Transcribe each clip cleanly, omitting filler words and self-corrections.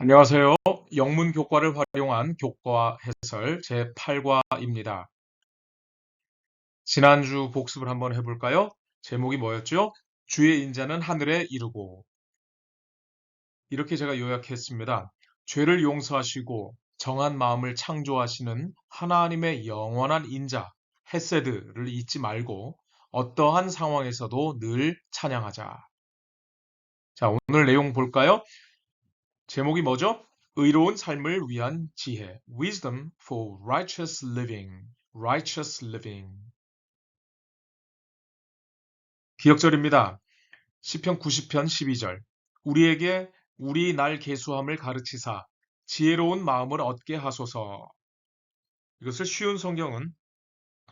안녕하세요. 영문 교과를 활용한 교과 해설 제8과입니다. 지난주 복습을 한번 해볼까요? 제목이 뭐였죠? 주의 인자는 하늘에 이르고. 이렇게 제가 요약했습니다. 죄를 용서하시고 정한 마음을 창조하시는 하나님의 영원한 인자, 헤세드를 잊지 말고 어떠한 상황에서도 늘 찬양하자. 자, 오늘 내용 볼까요? 제목이 뭐죠? 의로운 삶을 위한 지혜. Wisdom for righteous living. Righteous living. 기억절입니다. 시편 90편 12절. 우리에게 우리 날 계수함을 가르치사 지혜로운 마음을 얻게 하소서. 이것을 쉬운 성경은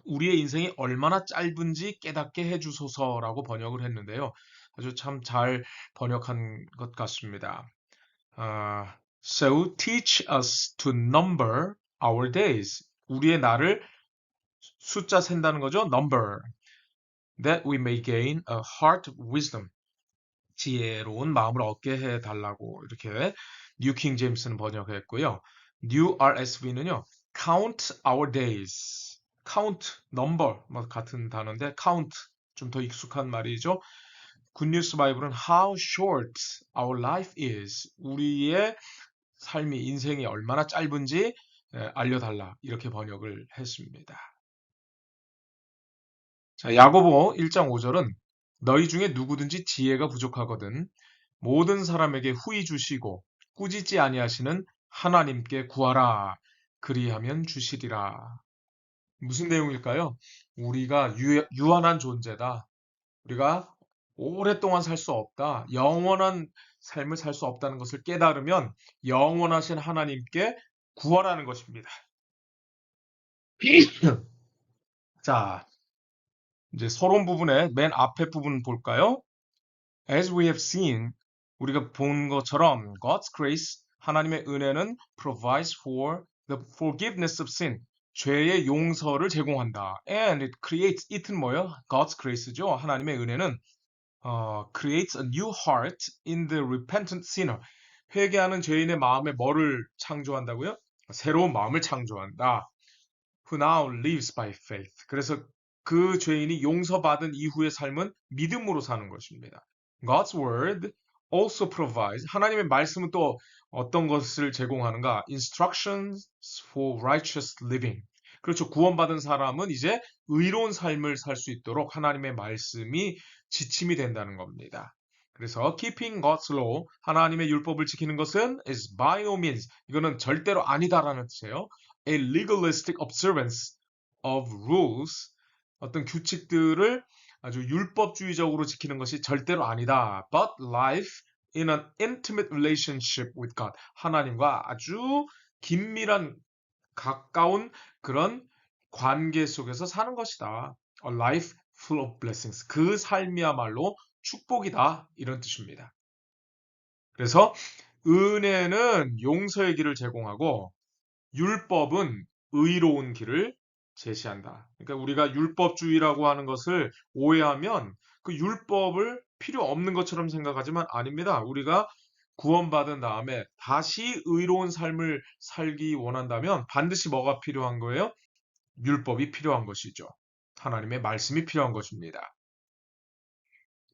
우리의 인생이 얼마나 짧은지 깨닫게 해주소서라고 번역을 했는데요. 아주 참 잘 번역한 것 같습니다. So teach us to number our days. 우리의 날을 숫자 센다는 거죠. Number. That we may gain a heart of wisdom. 지혜로운 마음을 얻게 해달라고 이렇게 New King James는 번역했고요. New RSV는요. Count our days. Count, number 뭐 같은 단어인데 count 좀 더 익숙한 말이죠. 굿뉴스 바이블은 How short our life is. 우리의 삶이 인생이 얼마나 짧은지 알려달라 이렇게 번역을 했습니다. 자, 야고보 1장 5절은 너희 중에 누구든지 지혜가 부족하거든 모든 사람에게 후히 주시고 꾸짖지 아니하시는 하나님께 구하라 그리하면 주시리라. 무슨 내용일까요? 우리가 유한한 존재다. 우리가 오랫동안 살 수 없다. 영원한 삶을 살 수 없다는 것을 깨달으면 영원하신 하나님께 구하라는 것입니다. 자, 이제 서론 부분의 맨 앞에 부분 볼까요? As we have seen, 우리가 본 것처럼 God's grace, 하나님의 은혜는 provides for the forgiveness of sin, 죄의 용서를 제공한다. And it creates, it은 뭐예요? God's grace죠. 하나님의 은혜는 creates a new heart in the repentant sinner. 회개하는 죄인의 마음에 뭐를 창조한다고요? 새로운 마음을 창조한다. Who now lives by faith. 그래서 그 죄인이 용서받은 이후의 삶은 믿음으로 사는 것입니다. God's word also provides. 하나님의 말씀은 또 어떤 것을 제공하는가? Instructions for righteous living. 그렇죠. 구원받은 사람은 이제 의로운 삶을 살 수 있도록 하나님의 말씀이 지침이 된다는 겁니다. 그래서 keeping God's law, 하나님의 율법을 지키는 것은 is by no means, 이거는 절대로 아니다라는 뜻이에요. A legalistic observance of rules, 어떤 규칙들을 아주 율법주의적으로 지키는 것이 절대로 아니다. But life in an intimate relationship with God, 하나님과 아주 긴밀한 가까운 그런 관계 속에서 사는 것이다. A life full of blessings. 그 삶이야말로 축복이다. 이런 뜻입니다. 그래서 은혜는 용서의 길을 제공하고 율법은 의로운 길을 제시한다. 그러니까 우리가 율법주의라고 하는 것을 오해하면 그 율법을 필요 없는 것처럼 생각하지만 아닙니다. 우리가 구원받은 다음에 다시 의로운 삶을 살기 원한다면 반드시 뭐가 필요한 거예요? 율법이 필요한 것이죠. 하나님의 말씀이 필요한 것입니다.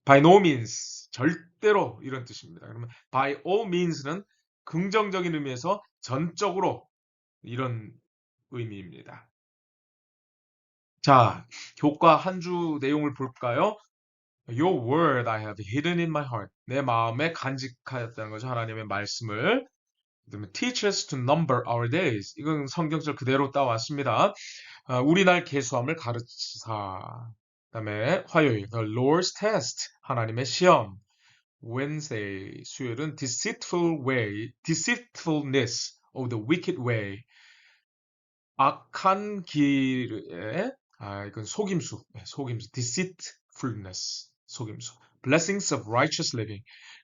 By no means, 절대로 이런 뜻입니다. 그러면 by all means는 긍정적인 의미에서 전적으로 이런 의미입니다. 자, 교과 한 주 내용을 볼까요? Your word I have hidden in my heart. 내 마음에 간직하였다는 거죠. 하나님의 말씀을. 그다음에 teach us to number our days. 이건 성경절 그대로 따왔습니다. 우리 날 계수함을 가르치사. 그다음에 화요일 the Lord's test. 하나님의 시험. Wednesday 수요일은 deceitfulness of the wicked way. 악한 길에 이건 속임수, deceitfulness, 속임수. Blessings of righteous living,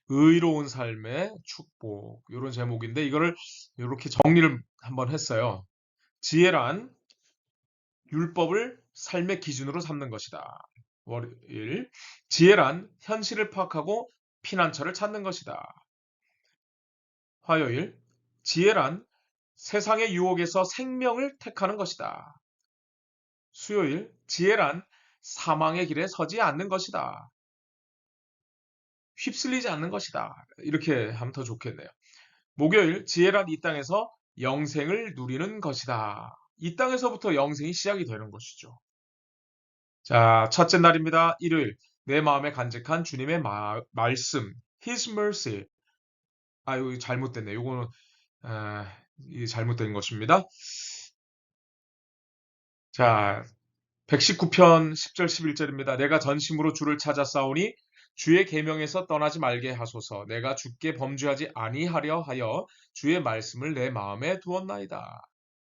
의로운 삶의 축복. 이런 제목인데 이거를 이렇게 정리를 한번 했어요. 지혜란 율법을 삶의 기준으로 삼는 것이다. 월요일, 지혜란 현실을 파악하고 피난처를 찾는 것이다. 화요일, 지혜란 세상의 유혹에서 생명을 택하는 것이다. 수요일, 지혜란 사망의 길에 서지 않는 것이다. 휩쓸리지 않는 것이다. 이렇게 하면 더 좋겠네요. 목요일, 지혜란 이 땅에서 영생을 누리는 것이다. 이 땅에서부터 영생이 시작이 되는 것이죠. 자, 첫째 날입니다. 일요일, 내 마음에 간직한 주님의 말씀, His mercy. 이거 잘못됐네. 요거는 이게 잘못된 것입니다. 자, 119편 10절 11절입니다. 내가 전심으로 주를 찾아 싸우니 주의 계명에서 떠나지 말게 하소서. 내가 주께 범죄하지 아니하려 하여 주의 말씀을 내 마음에 두었나이다.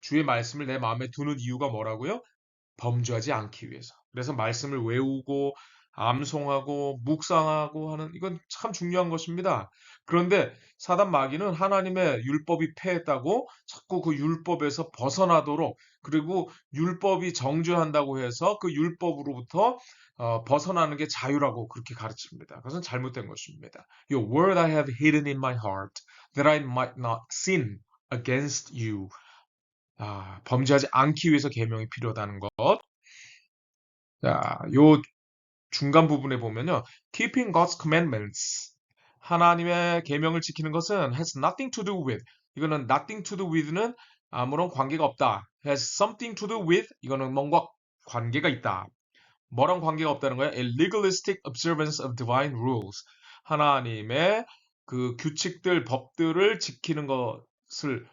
주의 말씀을 내 마음에 두는 이유가 뭐라고요? 범죄하지 않기 위해서. 그래서 말씀을 외우고 암송하고 묵상하고 하는 이건 참 중요한 것입니다. 그런데 사단 마귀는 하나님의 율법이 패했다고 자꾸 그 율법에서 벗어나도록 그리고 율법이 정죄한다고 해서 그 율법으로부터 벗어나는 게 자유라고 그렇게 가르칩니다. 그것은 잘못된 것입니다. Your word I have hidden in my heart that I might not sin against you. 범죄하지 않기 위해서 계명이 필요하다는 것. 자, 요 중간 부분에 보면요. Keeping God's commandments. 하나님의 계명을 지키는 것은 has nothing to do with. 이거는 nothing to do with는 아무런 관계가 없다. has something to do with. 이거는 뭔가 관계가 있다. 뭐랑 관계가 없다는 거야? A legalistic observance of divine rules. 하나님의 그 규칙들, 법들을 지키는 것을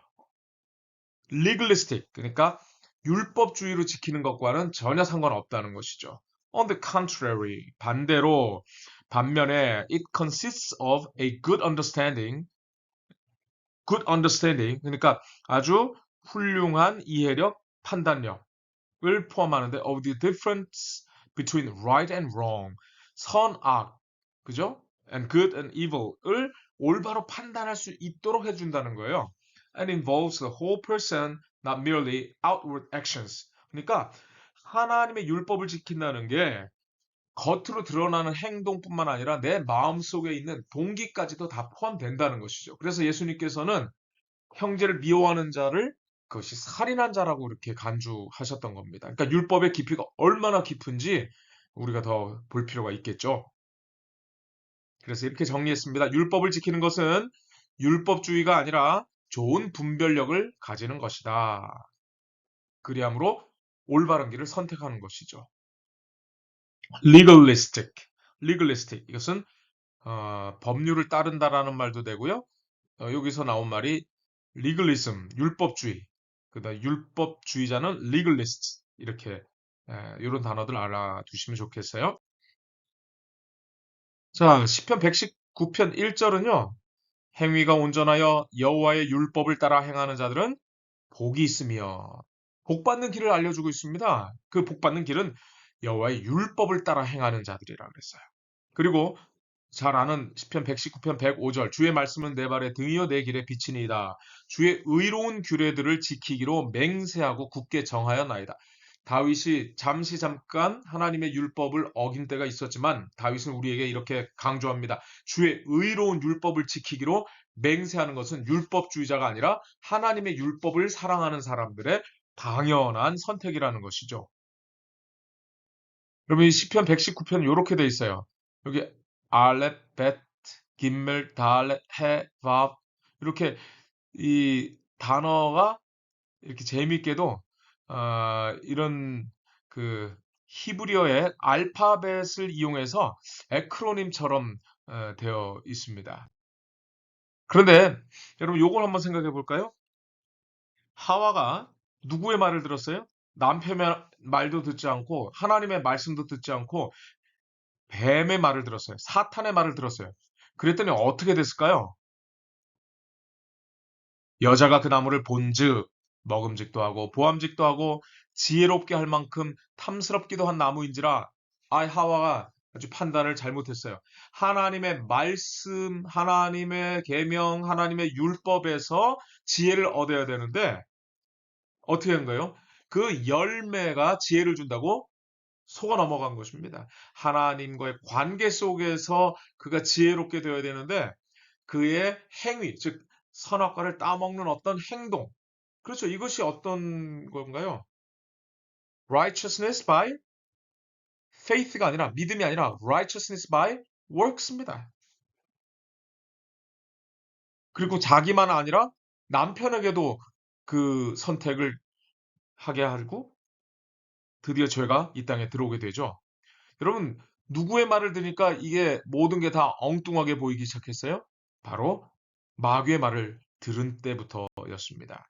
legalistic, 그러니까 율법주의로 지키는 것과는 전혀 상관없다는 것이죠. On the contrary, 반면에 it consists of a good understanding, 그러니까 아주 훌륭한 이해력, 판단력을 포함하는데 of the difference between right and wrong, 선악, 그죠? and good and evil을 올바로 판단할 수 있도록 해준다는 거예요. And involves the whole person, not merely outward actions. 그러니까 하나님의 율법을 지킨다는 게 겉으로 드러나는 행동뿐만 아니라 내 마음속에 있는 동기까지도 다 포함된다는 것이죠. 그래서 예수님께서는 형제를 미워하는 자를 그것이 살인한 자라고 이렇게 간주하셨던 겁니다. 그러니까 율법의 깊이가 얼마나 깊은지 우리가 더 볼 필요가 있겠죠. 그래서 이렇게 정리했습니다. 율법을 지키는 것은 율법주의가 아니라 좋은 분별력을 가지는 것이다. 그리함으로 올바른 길을 선택하는 것이죠. legalistic. 이것은 법률을 따른다라는 말도 되고요. 여기서 나온 말이 legalism, 율법주의. 그다음 율법주의자는 legalist. 이렇게 이런 단어들 알아두시면 좋겠어요. 자, 시편 119편 1절은요. 행위가 온전하여 여호와의 율법을 따라 행하는 자들은 복이 있으며 복 받는 길을 알려주고 있습니다. 그 복 받는 길은 여호와의 율법을 따라 행하는 자들이라 그랬어요. 그리고 잘 아는 시편 119편 105절 주의 말씀은 내 발에 등이요 내 길에 비치니이다. 주의 의로운 규례들을 지키기로 맹세하고 굳게 정하였나이다. 다윗이 잠깐 하나님의 율법을 어긴 때가 있었지만 다윗은 우리에게 이렇게 강조합니다. 주의 의로운 율법을 지키기로 맹세하는 것은 율법주의자가 아니라 하나님의 율법을 사랑하는 사람들의 당연한 선택이라는 것이죠. 그러면 이 시편 119편은 이렇게 돼 있어요. 여기 알렙, 벳, 김멜, 달렛, 해, 밥 이렇게 이 단어가 이렇게 재미있게도 이런 그 히브리어의 알파벳을 이용해서 에크로님처럼 되어 있습니다. 그런데 여러분 요걸 한번 생각해 볼까요? 하와가 누구의 말을 들었어요? 남편의 말도 듣지 않고 하나님의 말씀도 듣지 않고 뱀의 말을 들었어요. 사탄의 말을 들었어요. 그랬더니 어떻게 됐을까요? 여자가 그 나무를 본즉 먹음직도 하고 보암직도 하고 지혜롭게 할 만큼 탐스럽기도 한 나무인지라 하와가 아주 판단을 잘못했어요. 하나님의 말씀, 하나님의 계명, 하나님의 율법에서 지혜를 얻어야 되는데 어떻게 한 거예요? 그 열매가 지혜를 준다고 속아 넘어간 것입니다. 하나님과의 관계 속에서 그가 지혜롭게 되어야 되는데 그의 행위, 즉 선악과를 따먹는 어떤 행동. 그렇죠. 이것이 어떤 건가요? righteousness by faith가 아니라 믿음이 아니라 righteousness by works입니다. 그리고 자기만 아니라 남편에게도 그 선택을 하게 하고 드디어 죄가 이 땅에 들어오게 되죠. 여러분, 누구의 말을 들으니까 이게 모든 게 다 엉뚱하게 보이기 시작했어요? 바로 마귀의 말을 들은 때부터였습니다.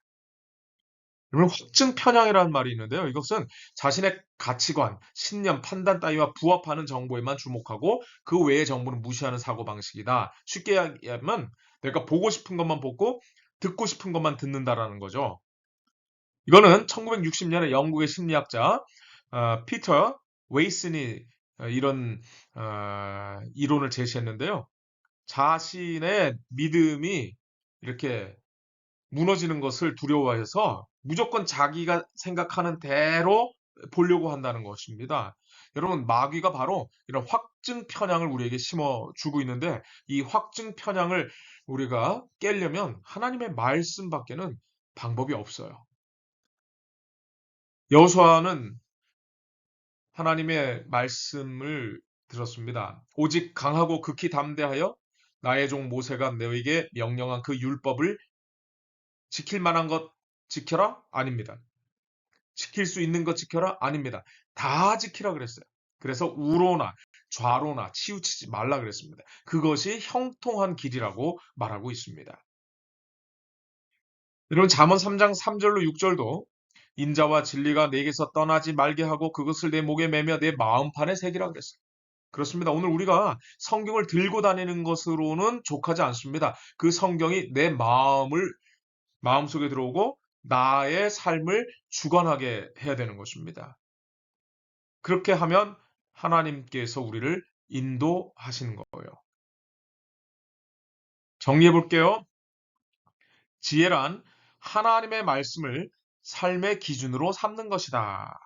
여러분, 확증 편향이라는 말이 있는데요. 이것은 자신의 가치관, 신념, 판단 따위와 부합하는 정보에만 주목하고 그 외의 정보는 무시하는 사고방식이다. 쉽게 이야기하면 내가 보고 싶은 것만 보고 듣고 싶은 것만 듣는다라는 거죠. 이거는 1960년에 영국의 심리학자 피터 웨이슨이 이런 이론을 제시했는데요. 자신의 믿음이 이렇게 무너지는 것을 두려워해서 무조건 자기가 생각하는 대로 보려고 한다는 것입니다. 여러분, 마귀가 바로 이런 확증 편향을 우리에게 심어주고 있는데 이 확증 편향을 우리가 깨려면 하나님의 말씀밖에는 방법이 없어요. 여호수아는 하나님의 말씀을 들었습니다. 오직 강하고 극히 담대하여 나의 종 모세가 너에게 명령한 그 율법을 지킬 만한 것 지켜라? 아닙니다. 지킬 수 있는 것 지켜라? 아닙니다. 다 지키라 그랬어요. 그래서 우로나 좌로나 치우치지 말라 그랬습니다. 그것이 형통한 길이라고 말하고 있습니다. 여러분, 잠언 3장 3절로 6절도 인자와 진리가 내게서 떠나지 말게 하고 그것을 내 목에 매며 내 마음판에 새기라 그랬어요. 그렇습니다. 오늘 우리가 성경을 들고 다니는 것으로는 족하지 않습니다. 그 성경이 내 마음속에 들어오고 나의 삶을 주관하게 해야 되는 것입니다. 그렇게 하면 하나님께서 우리를 인도하시는 거예요. 정리해 볼게요. 지혜란 하나님의 말씀을 삶의 기준으로 삼는 것이다.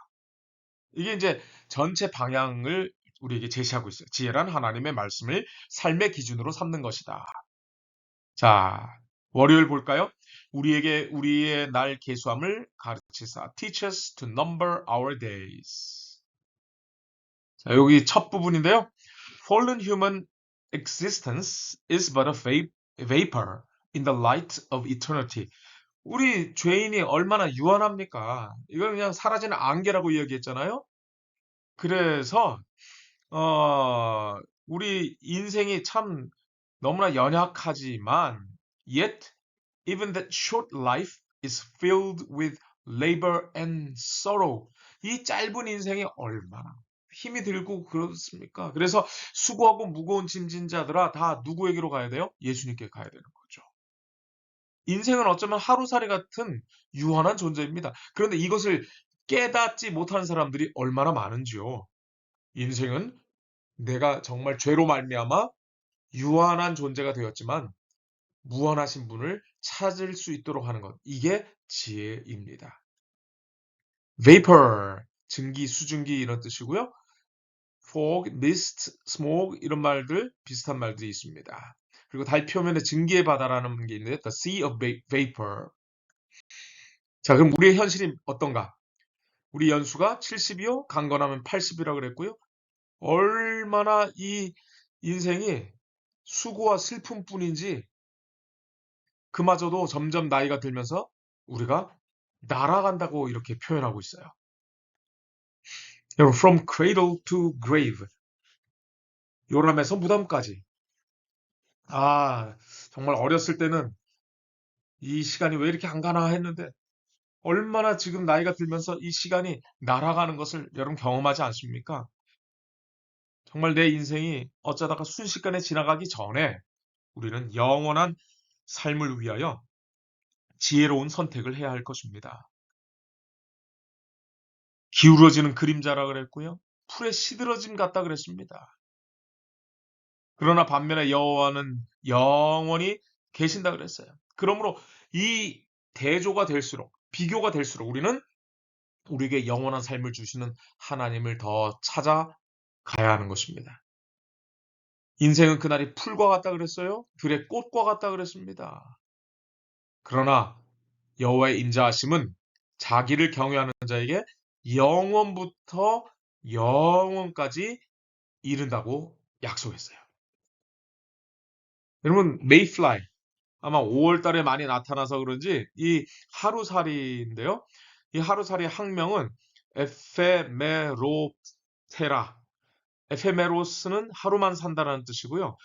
이게 이제 전체 방향을 우리에게 제시하고 있어요. 지혜란 하나님의 말씀을 삶의 기준으로 삼는 것이다. 자, 월요일 볼까요? 우리에게 우리의 날 계수함을 가르치사. Teach us to number our days. 자, 여기 첫 부분인데요. Fallen human existence is but a vapor in the light of eternity. 우리 죄인이 얼마나 유한합니까? 이건 그냥 사라지는 안개라고 이야기했잖아요. 그래서 우리 인생이 참 너무나 연약하지만 yet even that short life is filled with labor and sorrow. 이 짧은 인생이 얼마나 힘이 들고 그렇습니까? 그래서 수고하고 무거운 짐진 자들아 다 누구에게로 가야 돼요? 예수님께 가야 되는 거죠. 인생은 어쩌면 하루살이 같은 유한한 존재입니다. 그런데 이것을 깨닫지 못하는 사람들이 얼마나 많은지요. 인생은 내가 정말 죄로 말미암아 유한한 존재가 되었지만 무한하신 분을 찾을 수 있도록 하는 것. 이게 지혜입니다. vapor, 증기, 수증기 이런 뜻이고요. fog, mist, smoke 이런 말들 비슷한 말들이 있습니다. 그리고 달 표면에 증기의 바다라는 게 있는데 the sea of vapor. 자, 그럼 우리의 현실이 어떤가? 우리 연수가 70이요? 강건하면 80이라고 그랬고요. 얼마나 이 인생이 수고와 슬픔뿐인지 그마저도 점점 나이가 들면서 우리가 날아간다고 이렇게 표현하고 있어요. 여러분, from cradle to grave. 요람에서 무덤까지. 아, 정말 어렸을 때는 이 시간이 왜 이렇게 안 가나 했는데 얼마나 지금 나이가 들면서 이 시간이 날아가는 것을 여러분 경험하지 않습니까? 정말 내 인생이 어쩌다가 순식간에 지나가기 전에 우리는 영원한 삶을 위하여 지혜로운 선택을 해야 할 것입니다. 기울어지는 그림자라 그랬고요. 풀의 시들어짐 같다 그랬습니다. 그러나 반면에 여호와는 영원히 계신다 그랬어요. 그러므로 이 대조가 될수록 비교가 될수록 우리는 우리에게 영원한 삶을 주시는 하나님을 더 찾아가야 하는 것입니다. 인생은 그날이 풀과 같다 그랬어요. 들의 꽃과 같다 그랬습니다. 그러나 여호와의 인자하심은 자기를 경외하는 자에게 영원부터 영원까지 이른다고 약속했어요. 여러분, 메이플라이 아마 5월 달에 많이 나타나서 그런지 이 하루살이인데요. 이 하루살이 학명은 에페메로테라. 에페메로스는 하루만 산다라는 뜻이고요.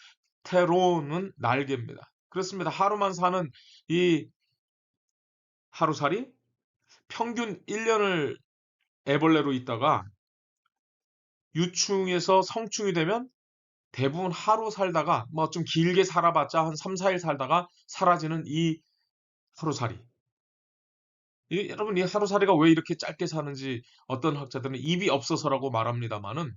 테로는 날개입니다. 그렇습니다. 하루만 사는 이 하루살이 평균 1년을 애벌레로 있다가 유충에서 성충이 되면 대부분 하루 살다가 뭐 좀 길게 살아봤자 한 3, 4일 살다가 사라지는 이 하루살이. 여러분 이 하루살이가 왜 이렇게 짧게 사는지 어떤 학자들은 입이 없어서라고 말합니다만은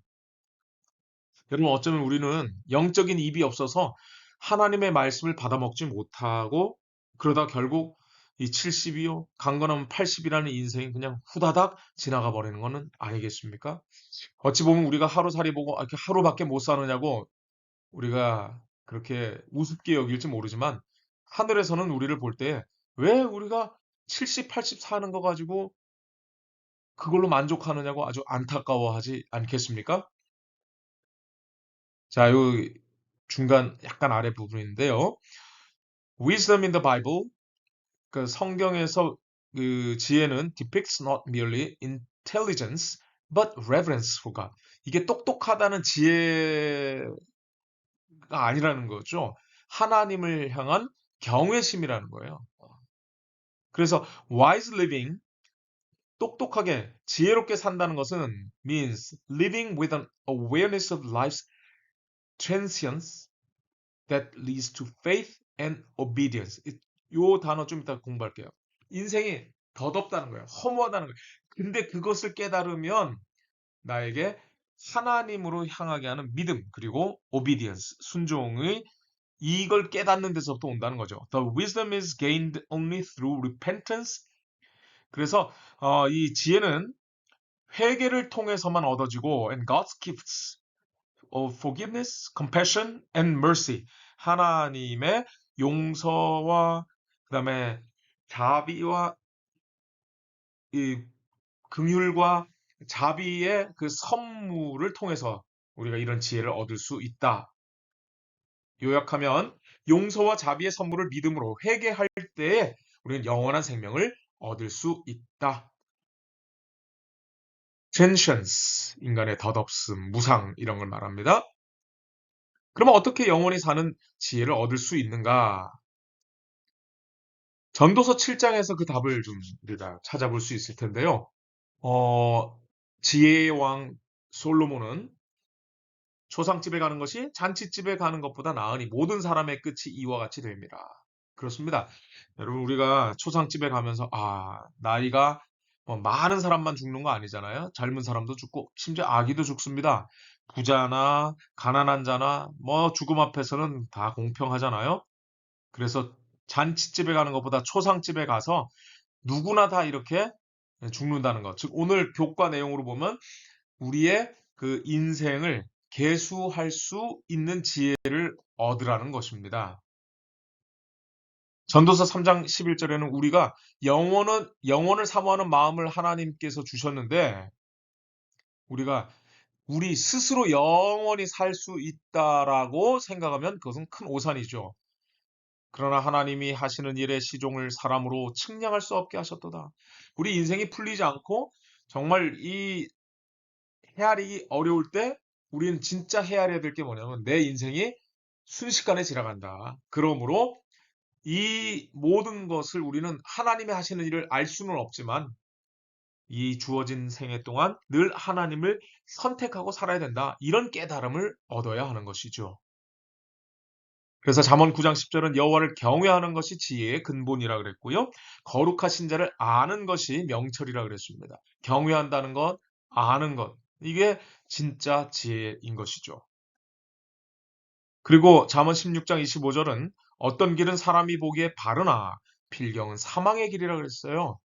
여러분 어쩌면 우리는 영적인 입이 없어서 하나님의 말씀을 받아먹지 못하고 그러다 결국 이 70이요, 강건하면 80이라는 인생이 그냥 후다닥 지나가 버리는 거는 아니겠습니까? 어찌 보면 우리가 하루살이 보고 이렇게 하루밖에 못 사느냐고 우리가 그렇게 우습게 여길지 모르지만 하늘에서는 우리를 볼 때 왜 우리가 70, 80 사는 거 가지고 그걸로 만족하느냐고 아주 안타까워하지 않겠습니까? 자, 요 중간 약간 아래 부분인데요. Wisdom in the Bible, 그 성경에서 그 지혜는 depicts not merely intelligence, but reverence for God. 이게 똑똑하다는 지혜가 아니라는 거죠. 하나님을 향한 경외심이라는 거예요. 그래서 wise living, 똑똑하게, 지혜롭게 산다는 것은 means living with an awareness of life's transience that leads to faith and obedience. 요 단어 좀 이따 공부할게요. 인생이 덧없다는 거예요. 허무하다는 거예요. 근데 그것을 깨달으면 나에게 하나님으로 향하게 하는 믿음, 그리고 obedience, 순종의 이걸 깨닫는 데서부터 온다는 거죠. The wisdom is gained only through repentance. 그래서 이 지혜는 회개를 통해서만 얻어지고 and God's gifts of forgiveness, compassion and mercy. 하나님의 용서와 그다음에 자비와 이 긍휼과 자비의 그 선물을 통해서 우리가 이런 지혜를 얻을 수 있다. 요약하면 용서와 자비의 선물을 믿음으로 회개할 때에 우리는 영원한 생명을 얻을 수 있다. 텐션스, 인간의 덧없음, 무상 이런 걸 말합니다. 그러면 어떻게 영원히 사는 지혜를 얻을 수 있는가? 전도서 7장에서 그 답을 좀 우리가 찾아볼 수 있을 텐데요. 지혜의 왕 솔로몬은 초상집에 가는 것이 잔치집에 가는 것보다 나으니 모든 사람의 끝이 이와 같이 됩니다. 그렇습니다. 여러분 우리가 초상집에 가면서 나이가 뭐 많은 사람만 죽는 거 아니잖아요. 젊은 사람도 죽고 심지어 아기도 죽습니다. 부자나 가난한 자나 뭐 죽음 앞에서는 다 공평하잖아요. 그래서 잔치집에 가는 것보다 초상집에 가서 누구나 다 이렇게 죽는다는 것. 즉 오늘 교과 내용으로 보면 우리의 그 인생을 계수할 수 있는 지혜를 얻으라는 것입니다. 전도서 3장 11절에는 우리가 영원을 사모하는 마음을 하나님께서 주셨는데 우리가 우리 스스로 영원히 살 수 있다라고 생각하면 그것은 큰 오산이죠. 그러나 하나님이 하시는 일의 시종을 사람으로 측량할 수 없게 하셨도다. 우리 인생이 풀리지 않고 정말 이 헤아리기 어려울 때 우리는 진짜 헤아려야 될 게 뭐냐면 내 인생이 순식간에 지나간다. 그러므로 이 모든 것을 우리는 하나님이 하시는 일을 알 수는 없지만 이 주어진 생애 동안 늘 하나님을 선택하고 살아야 된다. 이런 깨달음을 얻어야 하는 것이죠. 그래서 잠언 9장 10절은 여호와를 경외하는 것이 지혜의 근본이라 그랬고요. 거룩하신 자를 아는 것이 명철이라 그랬습니다. 경외한다는 것, 아는 것. 이게 진짜 지혜인 것이죠. 그리고 잠언 16장 25절은 어떤 길은 사람이 보기에 바르나 필경은 사망의 길이라 그랬어요.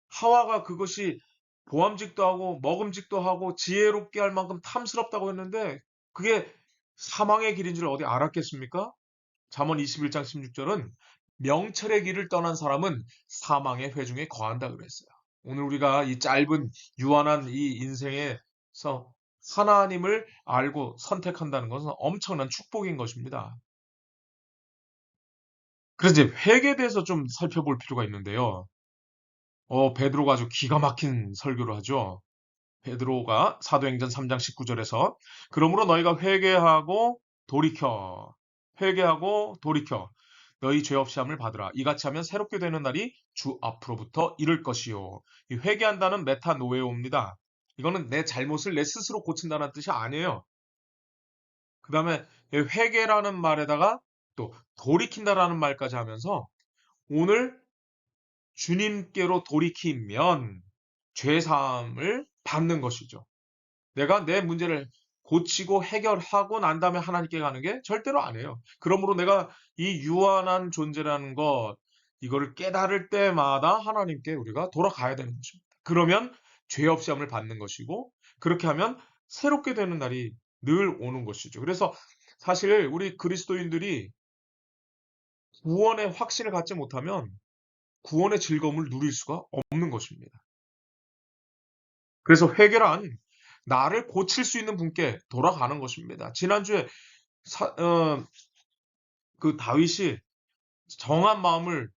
하와가 그것이 보암직도 하고 먹음직도 하고 지혜롭게 할 만큼 탐스럽다고 했는데 그게 사망의 길인 줄 어디 알았겠습니까? 잠언 21장 16절은 명철의 길을 떠난 사람은 사망의 회중에 거한다 그랬어요. 오늘 우리가 이 짧은 유한한 이 인생에서 하나님을 알고 선택한다는 것은 엄청난 축복인 것입니다. 그래서 이제 회개에 대해서 좀 살펴볼 필요가 있는데요. 베드로가 아주 기가 막힌 설교를 하죠. 베드로가 사도행전 3장 19절에서 그러므로 너희가 회개하고 돌이켜 너희 죄 없이 함을 받으라. 이같이 하면 새롭게 되는 날이 주 앞으로부터 이를 것이요. 이 회개한다는 메타노에오입니다. 이거는 내 잘못을 내 스스로 고친다는 뜻이 아니에요. 그 다음에 회개라는 말에다가 또 돌이킨다라는 말까지 하면서 오늘 주님께로 돌이키면 죄사함을 받는 것이죠. 내가 내 문제를 고치고 해결하고 난 다음에 하나님께 가는 게 절대로 아니에요. 그러므로 내가 이 유한한 존재라는 것, 이거를 깨달을 때마다 하나님께 우리가 돌아가야 되는 것입니다. 그러면 죄 없이 함을 받는 것이고, 그렇게 하면 새롭게 되는 날이 늘 오는 것이죠. 그래서 사실 우리 그리스도인들이 구원의 확신을 갖지 못하면 구원의 즐거움을 누릴 수가 없는 것입니다. 그래서 회개란 나를 고칠 수 있는 분께 돌아가는 것입니다. 지난주에 그 다윗이 정한 마음을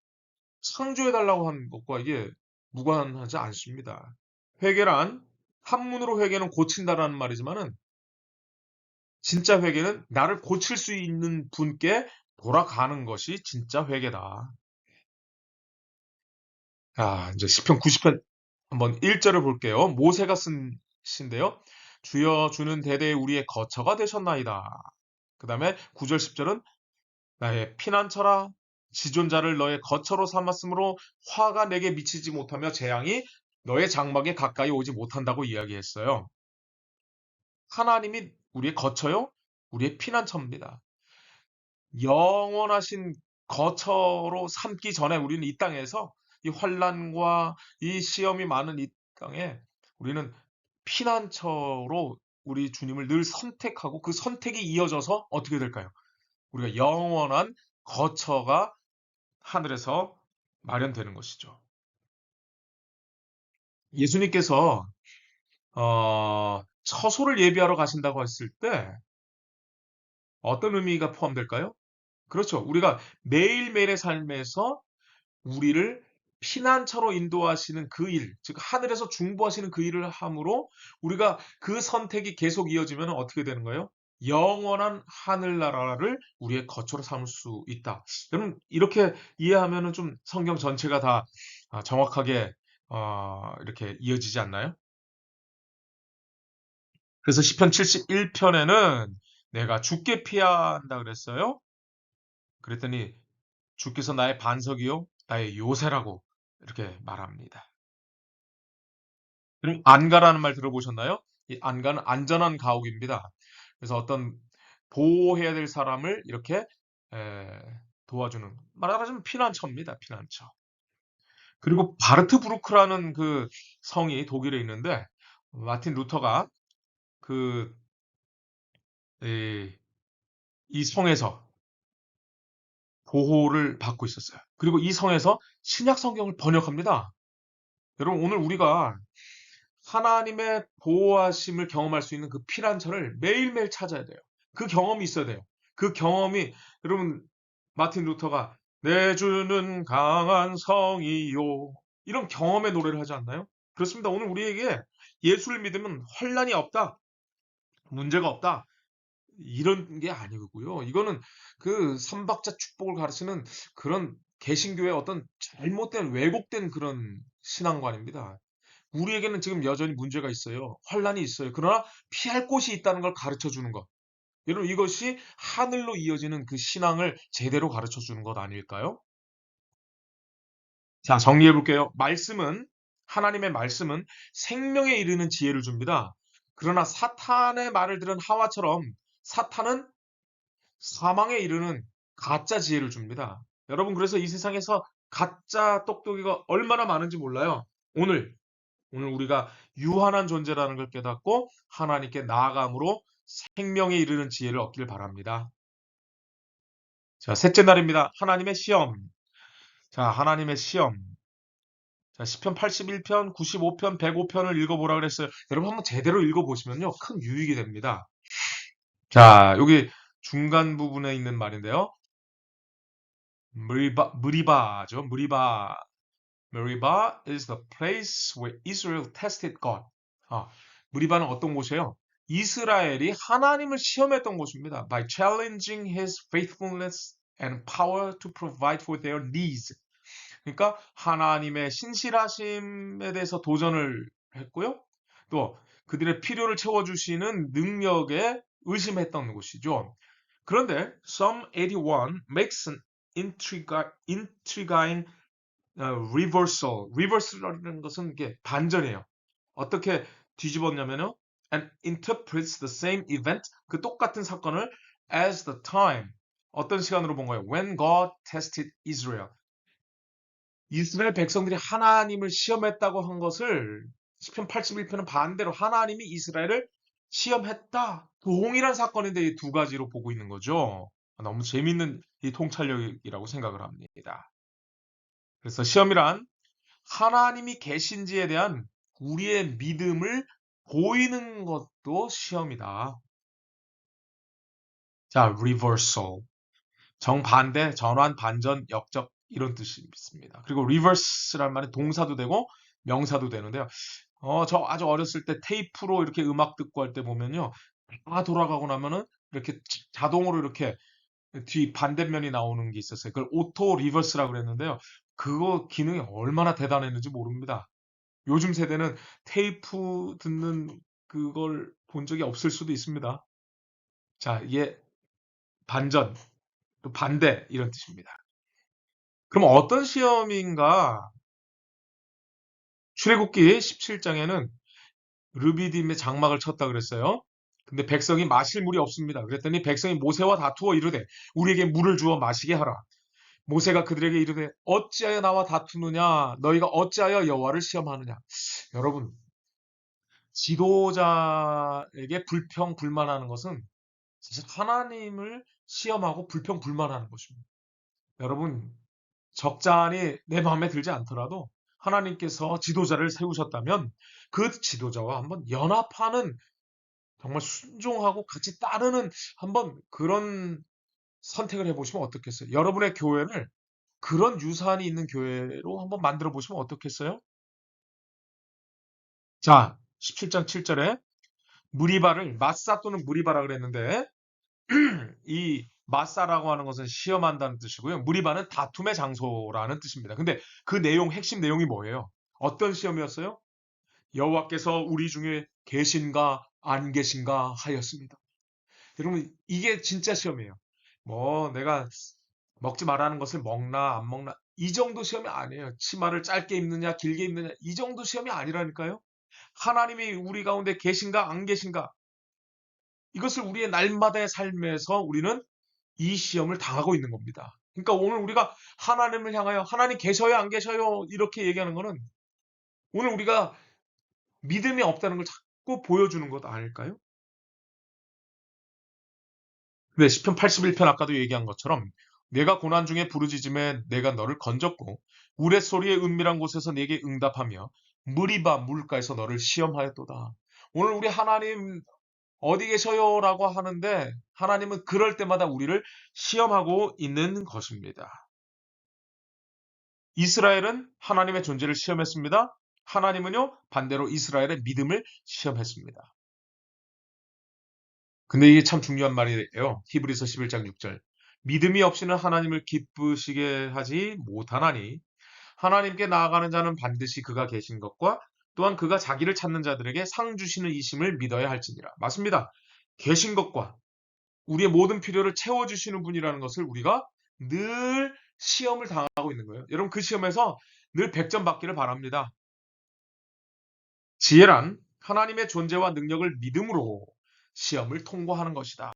창조해달라고 한 것과 이게 무관하지 않습니다. 회개란 한문으로 회개는 고친다라는 말이지만은 진짜 회개는 나를 고칠 수 있는 분께 돌아가는 것이 진짜 회개다. 이제 시편 90편 한번 1절을 볼게요. 모세가 쓴 시인데요. 주여 주는 대대에 우리의 거처가 되셨나이다. 그 다음에 9절 10절은 나의 피난처라 지존자를 너의 거처로 삼았으므로 화가 내게 미치지 못하며 재앙이 너의 장막에 가까이 오지 못한다고 이야기했어요. 하나님이 우리의 거처요? 우리의 피난처입니다. 영원하신 거처로 삼기 전에 우리는 이 땅에서 이 환난과 이 시험이 많은 이 땅에 우리는 피난처로 우리 주님을 늘 선택하고 그 선택이 이어져서 어떻게 될까요? 우리가 영원한 거처가 하늘에서 마련되는 것이죠. 예수님께서 처소를 예비하러 가신다고 했을 때 어떤 의미가 포함될까요? 그렇죠. 우리가 매일매일의 삶에서 우리를 피난처로 인도하시는 그 일, 즉 하늘에서 중보하시는 그 일을 함으로 우리가 그 선택이 계속 이어지면 어떻게 되는 거예요? 영원한 하늘나라를 우리의 거처로 삼을 수 있다. 여러분 이렇게 이해하면은 좀 성경 전체가 다 정확하게 이렇게 이어지지 않나요? 그래서 시편 71편에는 내가 주께 피한다 그랬어요. 그랬더니 주께서 나의 반석이요 나의 요새라고 이렇게 말합니다. 그럼 안가라는 말 들어보셨나요? 이 안가는 안전한 가옥입니다. 그래서 어떤 보호해야 될 사람을 이렇게 에, 도와주는 말하자면 피난처입니다. 피난처. 그리고 바르트부르크라는 그 성이 독일에 있는데 마틴 루터가 그 이 성에서 보호를 받고 있었어요. 그리고 이 성에서 신약 성경을 번역합니다. 여러분 오늘 우리가 하나님의 보호하심을 경험할 수 있는 그 피난처를 매일매일 찾아야 돼요. 그 경험이 있어야 돼요. 그 경험이 여러분 마틴 루터가 내 주는 강한 성이요 이런 경험의 노래를 하지 않나요? 그렇습니다. 오늘 우리에게 예수를 믿으면 환난이 없다, 문제가 없다 이런 게 아니고요. 이거는 그 삼박자 축복을 가르치는 그런 개신교의 어떤 잘못된 왜곡된 그런 신앙관입니다. 우리에게는 지금 여전히 문제가 있어요. 환란이 있어요. 그러나 피할 곳이 있다는 걸 가르쳐 주는 것. 여러분 이것이 하늘로 이어지는 그 신앙을 제대로 가르쳐 주는 것 아닐까요? 자, 정리해 볼게요. 하나님의 말씀은 생명에 이르는 지혜를 줍니다. 그러나 사탄의 말을 들은 하와처럼 사탄은 사망에 이르는 가짜 지혜를 줍니다. 여러분 그래서 이 세상에서 가짜 똑똑이가 얼마나 많은지 몰라요. 오늘 우리가 유한한 존재라는 걸 깨닫고 하나님께 나아감으로 생명에 이르는 지혜를 얻기를 바랍니다. 자, 셋째 날입니다. 하나님의 시험. 자, 하나님의 시험. 자, 시편 81편, 95편, 105편을 읽어보라 그랬어요. 여러분 한번 제대로 읽어보시면요. 큰 유익이 됩니다. 자, 여기 중간 부분에 있는 말인데요. 무리바죠. 무리바. Meribah is the place where Israel tested God. 아, 무리바는 어떤 곳이에요? 이스라엘이 하나님을 시험했던 곳입니다. By challenging his faithfulness and power to provide for their needs. 그러니까 하나님의 신실하심에 대해서 도전을 했고요. 또 그들의 필요를 채워주시는 능력에 의심했던 곳이죠. 그런데 Psalm 81 makes an intriguing reversal. reversal이라는 것은 이게 반전이에요. 어떻게 뒤집었냐면요. and interprets the same event, 그 똑같은 사건을 as the time, 어떤 시간으로 본 거예요? when God tested Israel. 이스라엘 백성들이 하나님을 시험했다고 한 것을 시편 81편은 반대로 하나님이 이스라엘을 시험했다. 동일한 사건인데 이 두 가지로 보고 있는 거죠. 너무 재밌는 이 통찰력이라고 생각을 합니다. 그래서 시험이란 하나님이 계신지에 대한 우리의 믿음을 보이는 것도 시험이다. 자, reversal. 정반대, 전환, 반전, 역적 이런 뜻이 있습니다. 그리고 reverse란 말은 동사도 되고 명사도 되는데요. 저 아주 어렸을 때 테이프로 이렇게 음악 듣고 할 때 보면요. 다 돌아가고 나면은 이렇게 자동으로 이렇게 뒤 반대면이 나오는 게 있었어요. 그걸 오토 리버스라고 그랬는데요. 그거 기능이 얼마나 대단했는지 모릅니다. 요즘 세대는 테이프 듣는 그걸 본 적이 없을 수도 있습니다. 자, 이게 반전, 또 반대 이런 뜻입니다. 그럼 어떤 시험인가? 출애굽기 17장에는 르비딤의 장막을 쳤다 그랬어요. 근데 백성이 마실 물이 없습니다. 그랬더니 백성이 모세와 다투어 이르되 우리에게 물을 주어 마시게 하라. 모세가 그들에게 이르되 어찌하여 나와 다투느냐? 너희가 어찌하여 여호와를 시험하느냐? 여러분, 지도자에게 불평 불만하는 것은 사실 하나님을 시험하고 불평 불만하는 것입니다. 여러분, 적잖이 내 마음에 들지 않더라도 하나님께서 지도자를 세우셨다면 그 지도자와 한번 연합하는, 정말 순종하고 같이 따르는 한번 그런 선택을 해보시면 어떻겠어요? 여러분의 교회를 그런 유산이 있는 교회로 한번 만들어 보시면 어떻겠어요? 자, 17장 7절에 무리바를 마사 또는 무리바라 그랬는데 이 마사라고 하는 것은 시험한다는 뜻이고요. 무리바는 다툼의 장소라는 뜻입니다. 근데 그 내용, 핵심 내용이 뭐예요? 어떤 시험이었어요? 여호와께서 우리 중에 계신가 안 계신가 하였습니다. 여러분, 이게 진짜 시험이에요. 뭐 내가 먹지 말라는 것을 먹나 안 먹나 이 정도 시험이 아니에요. 치마를 짧게 입느냐 길게 입느냐 이 정도 시험이 아니라니까요. 하나님이 우리 가운데 계신가 안 계신가, 이것을 우리의 날마다의 삶에서 우리는 이 시험을 당하고 있는 겁니다. 그러니까 오늘 우리가 하나님을 향하여 하나님 계셔요 안 계셔요 이렇게 얘기하는 거는 오늘 우리가 믿음이 없다는 걸 자꾸 보여주는 것 아닐까요? 네, 시편 81편 아까도 얘기한 것처럼 내가 고난 중에 부르짖음에 내가 너를 건졌고 우레소리의 은밀한 곳에서 내게 응답하며 무리바 물가에서 너를 시험하였도다. 오늘 우리 하나님 어디 계셔요라고 하는데 하나님은 그럴 때마다 우리를 시험하고 있는 것입니다. 이스라엘은 하나님의 존재를 시험했습니다. 하나님은요, 반대로 이스라엘의 믿음을 시험했습니다. 근데 이게 참 중요한 말이에요. 히브리서 11장 6절. 믿음이 없이는 하나님을 기쁘시게 하지 못하나니 하나님께 나아가는 자는 반드시 그가 계신 것과 또한 그가 자기를 찾는 자들에게 상 주시는 이심을 믿어야 할지니라. 맞습니다. 계신 것과 우리의 모든 필요를 채워주시는 분이라는 것을 우리가 늘 시험을 당하고 있는 거예요. 여러분, 그 시험에서 늘 100점 받기를 바랍니다. 지혜란 하나님의 존재와 능력을 믿음으로 시험을 통과하는 것이다.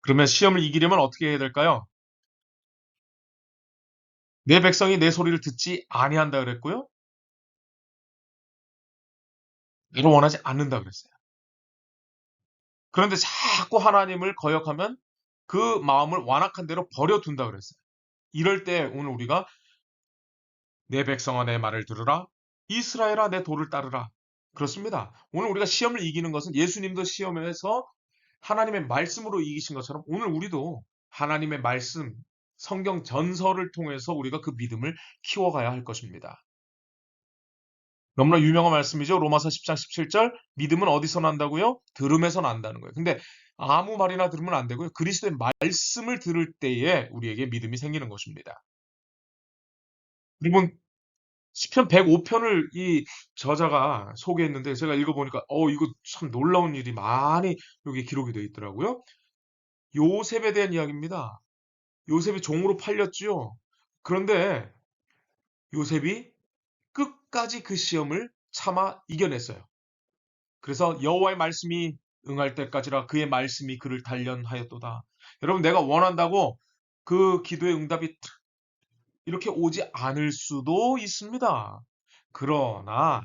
그러면 시험을 이기려면 어떻게 해야 될까요? 내 백성이 내 소리를 듣지 아니한다 그랬고요. 이를 원하지 않는다 그랬어요. 그런데 자꾸 하나님을 거역하면 그 마음을 완악한 대로 버려둔다 그랬어요. 이럴 때 오늘 우리가 내 백성아 내 말을 들으라. 이스라엘아 내 도를 따르라. 그렇습니다. 오늘 우리가 시험을 이기는 것은 예수님도 시험에서 하나님의 말씀으로 이기신 것처럼 오늘 우리도 하나님의 말씀, 성경 전설을 통해서 우리가 그 믿음을 키워가야 할 것입니다. 너무나 유명한 말씀이죠. 로마서 10장 17절. 믿음은 어디서 난다고요? 들음에서 난다는 거예요. 근데 아무 말이나 들으면 안 되고요. 그리스도의 말씀을 들을 때에 우리에게 믿음이 생기는 것입니다. 그리고 시편 105편을 이 저자가 소개했는데 제가 읽어보니까 이거 참 놀라운 일이 많이 여기 기록이 되어 있더라고요. 요셉에 대한 이야기입니다. 요셉이 종으로 팔렸지요. 그런데 요셉이 끝까지 그 시험을 참아 이겨냈어요. 그래서 여호와의 말씀이 응할 때까지라 그의 말씀이 그를 단련하였도다. 여러분 내가 원한다고 그 기도의 응답이 이렇게 오지 않을 수도 있습니다. 그러나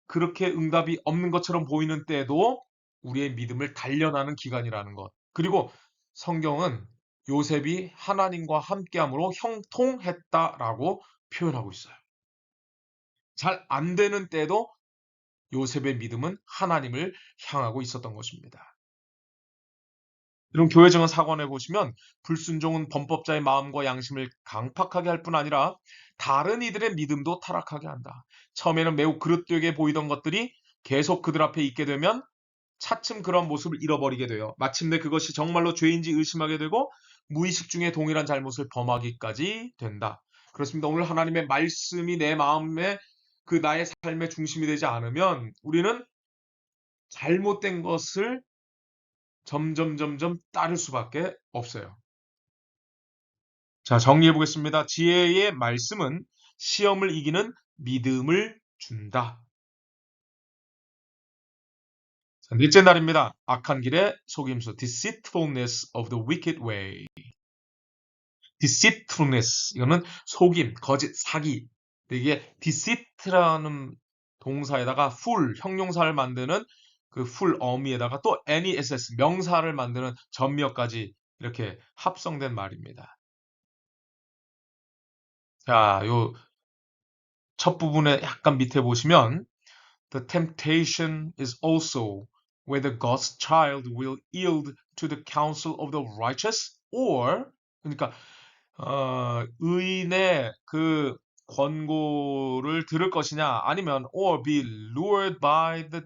그렇게 응답이 없는 것처럼 보이는 때도 우리의 믿음을 단련하는 기간이라는 것. 그리고 성경은 요셉이 하나님과 함께함으로 형통했다라고 표현하고 있어요. 잘 안 되는 때도 요셉의 믿음은 하나님을 향하고 있었던 것입니다. 이런 교회정은 사관에 보시면 불순종은 범법자의 마음과 양심을 강팍하게 할 뿐 아니라 다른 이들의 믿음도 타락하게 한다. 처음에는 매우 그릇되게 보이던 것들이 계속 그들 앞에 있게 되면 차츰 그런 모습을 잃어버리게 돼요. 마침내 그것이 정말로 죄인지 의심하게 되고 무의식 중에 동일한 잘못을 범하기까지 된다. 그렇습니다. 오늘 하나님의 말씀이 내 마음에 그 나의 삶의 중심이 되지 않으면 우리는 잘못된 것을 점점 따를 수밖에 없어요. 자, 정리해 보겠습니다. 지혜의 말씀은 시험을 이기는 믿음을 준다. 자, 넷째 날입니다. 악한 길의 속임수. Deceitfulness of the wicked way. Deceitfulness. 이거는 속임, 거짓, 사기. 이게 deceit라는 동사에다가 full, 형용사를 만드는 그 full 어미에다가 또 NESS, 명사를 만드는 전미어까지 이렇게 합성된 말입니다. 자, 요 첫 부분에 약간 밑에 보시면 The temptation is also whether God's child will yield to the counsel of the righteous or 그러니까 의인의 그 권고를 들을 것이냐 아니면 or be lured by the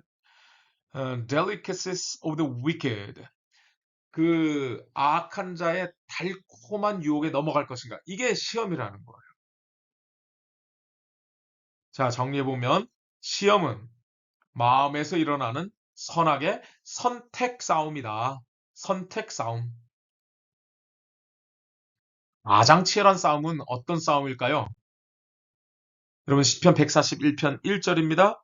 delicacies of the wicked 그 악한 자의 달콤한 유혹에 넘어갈 것인가 이게 시험이라는 거예요. 자, 정리해보면 시험은 마음에서 일어나는 선악의 선택 싸움이다. 선택 싸움. 가장 치열한 싸움은 어떤 싸움일까요? 여러분 시편 141편 1절입니다.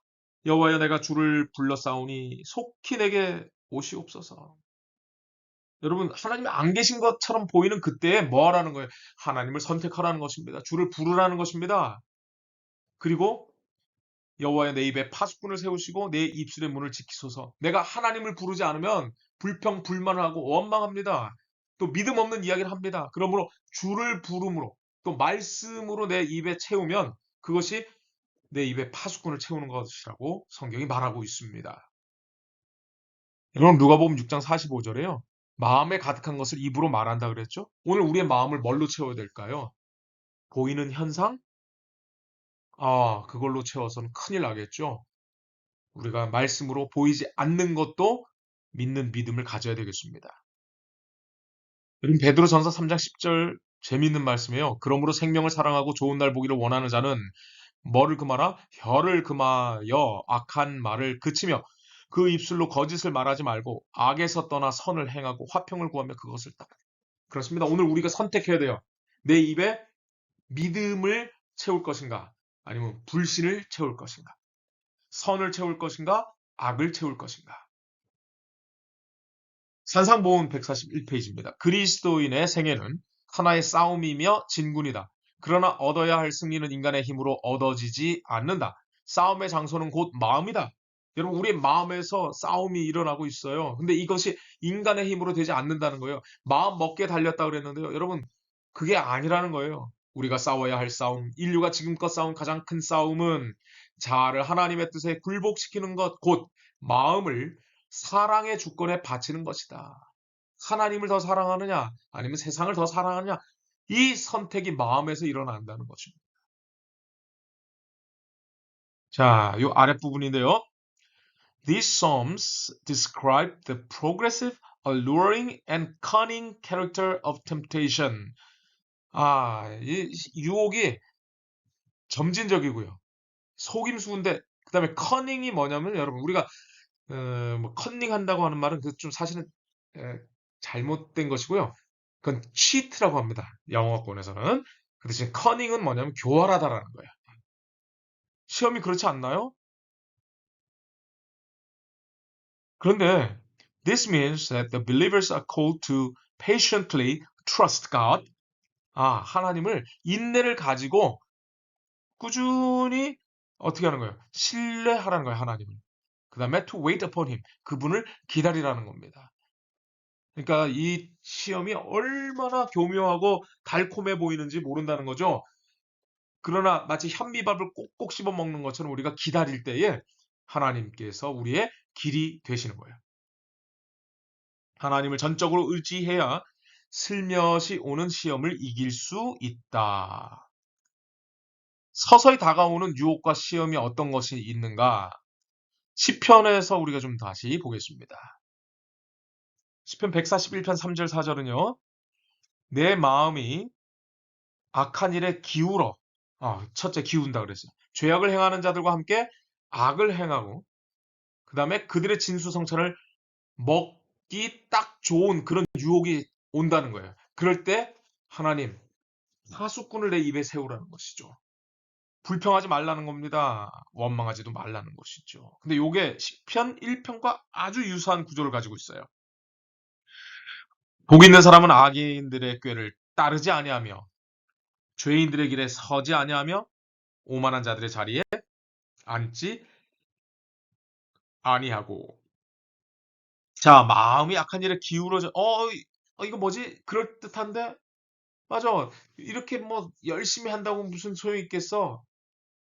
여호와여 내가 주를 불러 싸우니 속히 내게 오시옵소서. 여러분 하나님이 안 계신 것처럼 보이는 그때에 뭐 하라는 거예요? 하나님을 선택하라는 것입니다. 주를 부르라는 것입니다. 그리고 여호와여 내 입에 파수꾼을 세우시고 내 입술의 문을 지키소서. 내가 하나님을 부르지 않으면 불평 불만을 하고 원망합니다. 또 믿음 없는 이야기를 합니다. 그러므로 주를 부름으로 또 말씀으로 내 입에 채우면 그것이 내 입에 파수꾼을 채우는 것이라고 성경이 말하고 있습니다. 여러분 누가복음 6장 45절에요. 마음에 가득한 것을 입으로 말한다 그랬죠? 오늘 우리의 마음을 뭘로 채워야 될까요? 보이는 현상? 그걸로 채워서는 큰일 나겠죠? 우리가 말씀으로 보이지 않는 것도 믿는 믿음을 가져야 되겠습니다. 여러분 베드로전서 3장 10절 재미있는 말씀이에요. 그러므로 생명을 사랑하고 좋은 날 보기를 원하는 자는 뭐를 금하라? 혀를 금하여 악한 말을 그치며 그 입술로 거짓을 말하지 말고 악에서 떠나 선을 행하고 화평을 구하며 그것을 따라. 그렇습니다. 오늘 우리가 선택해야 돼요. 내 입에 믿음을 채울 것인가? 아니면 불신을 채울 것인가? 선을 채울 것인가? 악을 채울 것인가? 산상보훈 141페이지입니다. 그리스도인의 생애는 하나의 싸움이며 진군이다. 그러나 얻어야 할 승리는 인간의 힘으로 얻어지지 않는다. 싸움의 장소는 곧 마음이다. 여러분, 우리 마음에서 싸움이 일어나고 있어요. 근데 이것이 인간의 힘으로 되지 않는다는 거예요. 마음 먹게 달렸다 그랬는데요. 여러분, 그게 아니라는 거예요. 우리가 싸워야 할 싸움, 인류가 지금껏 싸운 가장 큰 싸움은 자아를 하나님의 뜻에 굴복시키는 것, 곧 마음을 사랑의 주권에 바치는 것이다. 하나님을 더 사랑하느냐, 아니면 세상을 더 사랑하느냐, 이 선택이 마음에서 일어난다는 것입니다. 자, 요 아랫부분인데요. These psalms describe the progressive, alluring, and cunning character of temptation. 이 유혹이 점진적이고요. 속임수인데, 그 다음에 커닝이 뭐냐면, 여러분, 우리가, 뭐, 커닝 한다고 하는 말은 그 좀 사실은, 에, 잘못된 것이고요. 그건 cheat라고 합니다. 영어권에서는. 그 대신 커닝은 뭐냐면 교활하다라는 거예요. 시험이 그렇지 않나요? 그런데 this means that the believers are called to patiently trust God. 하나님을 인내를 가지고 꾸준히 어떻게 하는 거예요? 신뢰하라는 거예요, 하나님을. 그 다음에 to wait upon him. 그분을 기다리라는 겁니다. 그러니까 이 시험이 얼마나 교묘하고 달콤해 보이는지 모른다는 거죠. 그러나 마치 현미밥을 꼭꼭 씹어 먹는 것처럼 우리가 기다릴 때에 하나님께서 우리의 길이 되시는 거예요. 하나님을 전적으로 의지해야 슬며시 오는 시험을 이길 수 있다. 서서히 다가오는 유혹과 시험이 어떤 것이 있는가? 시편에서 우리가 좀 다시 보겠습니다. 시편 141편 3절 4절은요. 내 마음이 악한 일에 기울어. 첫째 기운다 그랬어요. 죄악을 행하는 자들과 함께 악을 행하고 그 다음에 그들의 진수성찬을 먹기 딱 좋은 그런 유혹이 온다는 거예요. 그럴 때 하나님 하수꾼을 내 입에 세우라는 것이죠. 불평하지 말라는 겁니다. 원망하지도 말라는 것이죠. 근데 요게 시편 1편과 아주 유사한 구조를 가지고 있어요. 복 있는 사람은 악인들의 꾀를 따르지 아니하며 죄인들의 길에 서지 아니하며 오만한 자들의 자리에 앉지 아니하고. 자, 마음이 악한 일에 기울어져. 이거 뭐지? 그럴듯한데? 맞아. 이렇게 뭐 열심히 한다고 무슨 소용이 있겠어?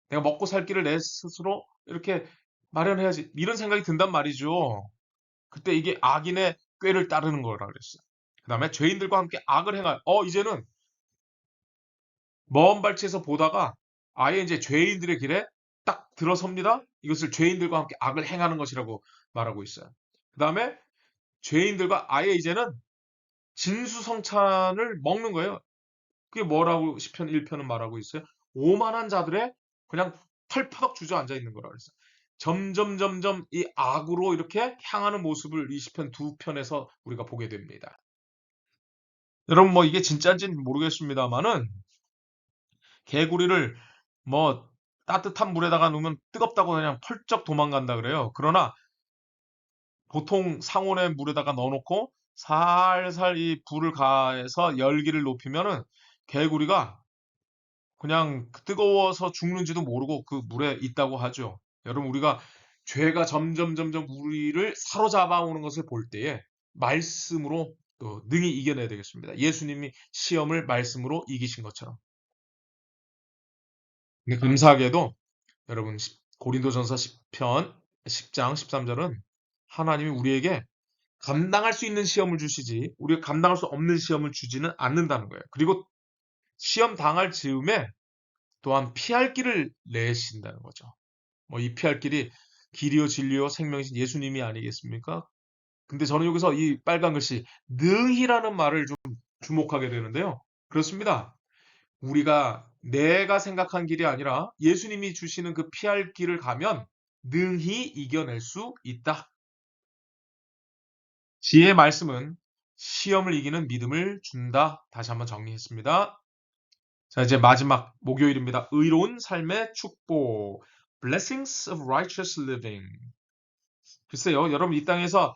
내가 먹고 살 길을 내 스스로 이렇게 마련해야지. 이런 생각이 든단 말이죠. 그때 이게 악인의 꾀를 따르는 거라 그랬어요. 그 다음에 죄인들과 함께 악을 행할. 이제는 먼 발치에서 보다가 아예 이제 죄인들의 길에 딱 들어섭니다. 이것을 죄인들과 함께 악을 행하는 것이라고 말하고 있어요. 그 다음에 죄인들과 아예 이제는 진수성찬을 먹는 거예요. 그게 뭐라고 시편 1편은 말하고 있어요? 오만한 자들의 그냥 털퍼덕 주저앉아 있는 거라 그랬어요. 점점 이 악으로 이렇게 향하는 모습을 이 시편 두 편에서 우리가 보게 됩니다. 여러분 뭐 이게 진짜인지는 모르겠습니다만은 개구리를 뭐 따뜻한 물에다가 놓으면 뜨겁다고 그냥 펄쩍 도망간다 그래요. 그러나 보통 상온의 물에다가 넣어놓고 살살 이 불을 가해서 열기를 높이면은 개구리가 그냥 뜨거워서 죽는지도 모르고 그 물에 있다고 하죠. 여러분 우리가 죄가 점점 우리를 사로잡아 오는 것을 볼 때에 말씀으로 또 능히 이겨내야 되겠습니다. 예수님이 시험을 말씀으로 이기신 것처럼. 근데 감사하게도 여러분 고린도전서 10편 10장 13절은 하나님이 우리에게 감당할 수 있는 시험을 주시지 우리가 감당할 수 없는 시험을 주지는 않는다는 거예요. 그리고 시험 당할 즈음에 또한 피할 길을 내신다는 거죠. 뭐 이 피할 길이 길이요 진리요 생명이신 예수님이 아니겠습니까? 근데 저는 여기서 이 빨간 글씨 능히라는 말을 좀 주목하게 되는데요. 그렇습니다. 우리가 내가 생각한 길이 아니라 예수님이 주시는 그 피할 길을 가면 능히 이겨낼 수 있다. 지혜의 말씀은 시험을 이기는 믿음을 준다. 다시 한번 정리했습니다. 자, 이제 마지막 목요일입니다. 의로운 삶의 축복. Blessings of righteous living. 글쎄요, 여러분 이 땅에서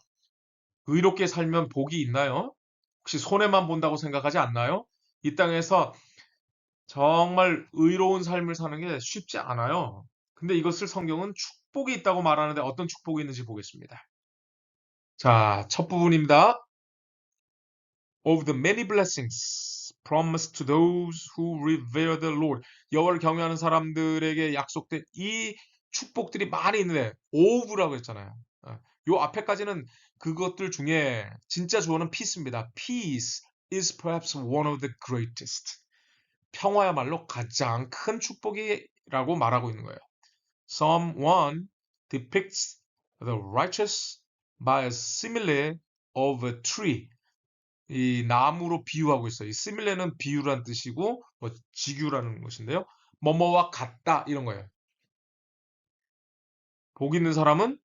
의롭게 살면 복이 있나요? 혹시 손해만 본다고 생각하지 않나요? 이 땅에서 정말 의로운 삶을 사는 게 쉽지 않아요. 근데 이것을 성경은 축복이 있다고 말하는데 어떤 축복이 있는지 보겠습니다. 자, 첫 부분입니다. Of the many blessings. promised to those who revere the Lord. 여호와를 경외하는 사람들에게 약속된 이 축복들이 많이 있는데 of라고 했잖아요. 요 앞에까지는 그것들 중에 진짜 주어는 peace입니다. Peace is perhaps one of the greatest. 평화야말로 가장 큰 축복이라고 말하고 있는 거예요. Psalm 1 depicts the righteous by a simile of a tree. 이 나무로 비유하고 있어요. 이 simile는 비유란 뜻이고 뭐 직유라는 것인데요. 뭐뭐와 같다 이런 거예요. 복 있는 사람은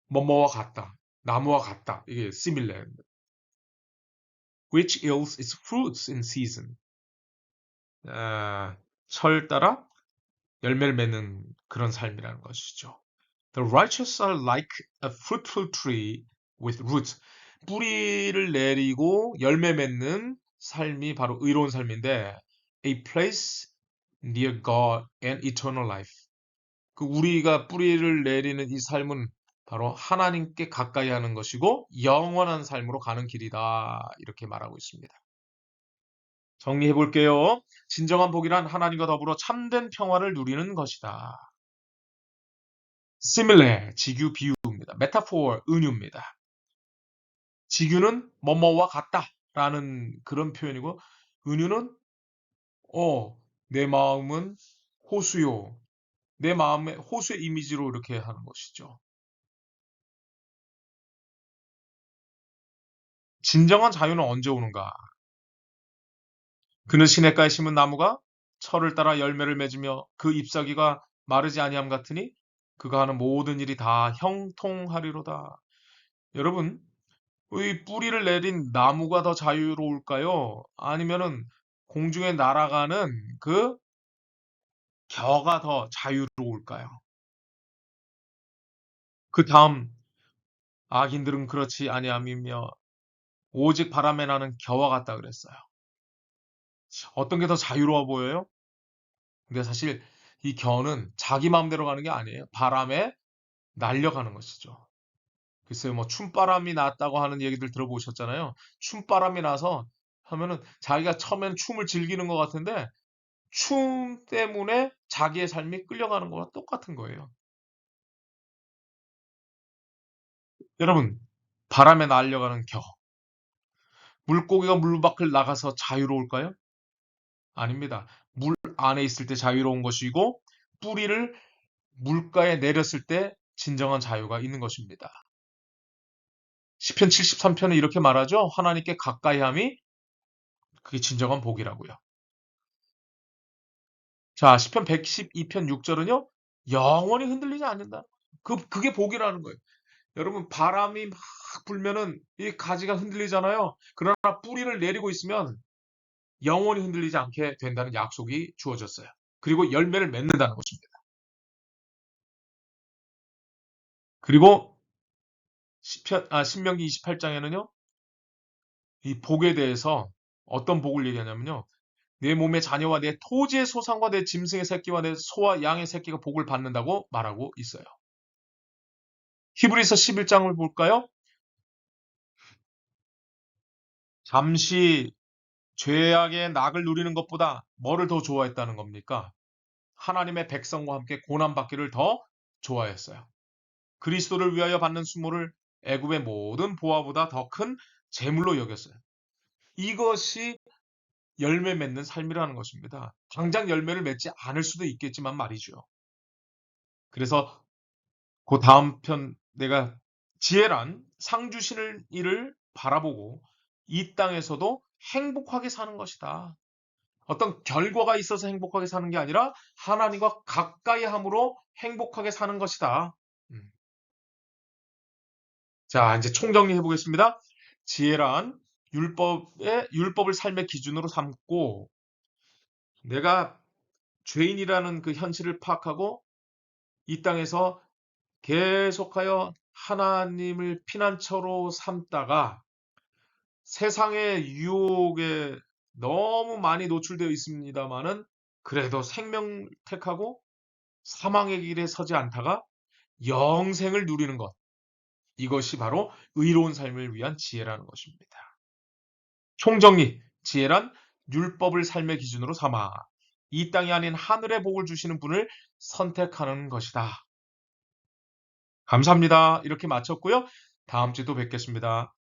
뭐뭐와 같다. 나무와 같다. 이게 similar. Which yields its fruits in season. 철 따라 열매를 맺는 그런 삶이라는 것이죠. The righteous are like a fruitful tree with roots. 뿌리를 내리고 열매 맺는 삶이 바로 의로운 삶인데 a place near God and eternal life. 그 우리가 뿌리를 내리는 이 삶은 바로 하나님께 가까이 하는 것이고 영원한 삶으로 가는 길이다. 이렇게 말하고 있습니다. 정리해 볼게요. 진정한 복이란 하나님과 더불어 참된 평화를 누리는 것이다. Simile, 직유 비유입니다. Metaphor, 은유입니다. 직유는 뭐뭐와 같다라는 그런 표현이고 은유는 내 마음은 호수요. 내 마음의 호수의 이미지로 이렇게 하는 것이죠. 진정한 자유는 언제 오는가? 그는 시냇가에 심은 나무가 철을 따라 열매를 맺으며 그 잎사귀가 마르지 아니함 같으니 그가 하는 모든 일이 다 형통하리로다. 여러분, 이 뿌리를 내린 나무가 더 자유로울까요? 아니면은 공중에 날아가는 그 겨가 더 자유로울까요? 그 다음 악인들은 그렇지 아니함이며 오직 바람에 나는 겨와 같다 그랬어요. 어떤 게 더 자유로워 보여요? 근데 사실 이 겨는 자기 마음대로 가는 게 아니에요. 바람에 날려가는 것이죠. 글쎄요, 뭐 춤바람이 났다고 하는 얘기들 들어보셨잖아요. 춤바람이 나서 하면은 자기가 처음엔 춤을 즐기는 것 같은데 춤 때문에 자기의 삶이 끌려가는 거와 똑같은 거예요. 여러분, 바람에 날려가는 겨. 물고기가 물 밖을 나가서 자유로울까요? 아닙니다. 물 안에 있을 때 자유로운 것이고 뿌리를 물가에 내렸을 때 진정한 자유가 있는 것입니다. 시편 73편은 이렇게 말하죠. 하나님께 가까이함이 그게 진정한 복이라고요. 자, 시편 112편 6절은요. 영원히 흔들리지 않는다. 그게 복이라는 거예요. 여러분 바람이 막 불면은 이 가지가 흔들리잖아요. 그러나 뿌리를 내리고 있으면 영원히 흔들리지 않게 된다는 약속이 주어졌어요. 그리고 열매를 맺는다는 것입니다. 그리고 신명기 28장에는요. 이 복에 대해서 어떤 복을 얘기하냐면요. 내 몸의 자녀와 내 토지의 소산과 내 짐승의 새끼와 내 소와 양의 새끼가 복을 받는다고 말하고 있어요. 히브리서 11장을 볼까요? 잠시 죄악의 낙을 누리는 것보다 뭐를 더 좋아했다는 겁니까? 하나님의 백성과 함께 고난받기를 더 좋아했어요. 그리스도를 위하여 받는 수모를 애굽의 모든 보화보다 더 큰 재물로 여겼어요. 이것이 열매 맺는 삶이라는 것입니다. 당장 열매를 맺지 않을 수도 있겠지만 말이죠. 그래서 그 다음 편 내가 지혜란 상 주시는 이를 바라보고 이 땅에서도 행복하게 사는 것이다. 어떤 결과가 있어서 행복하게 사는 게 아니라 하나님과 가까이 함으로 행복하게 사는 것이다. 음. 자, 이제 총정리해 보겠습니다. 지혜란 율법을 삶의 기준으로 삼고 내가 죄인이라는 그 현실을 파악하고 이 땅에서 계속하여 하나님을 피난처로 삼다가 세상의 유혹에 너무 많이 노출되어 있습니다만은 그래도 생명을 택하고 사망의 길에 서지 않다가 영생을 누리는 것. 이것이 바로 의로운 삶을 위한 지혜라는 것입니다. 총정리. 지혜란 율법을 삶의 기준으로 삼아 이 땅이 아닌 하늘의 복을 주시는 분을 선택하는 것이다. 감사합니다. 이렇게 마쳤고요. 다음 주에 또 뵙겠습니다.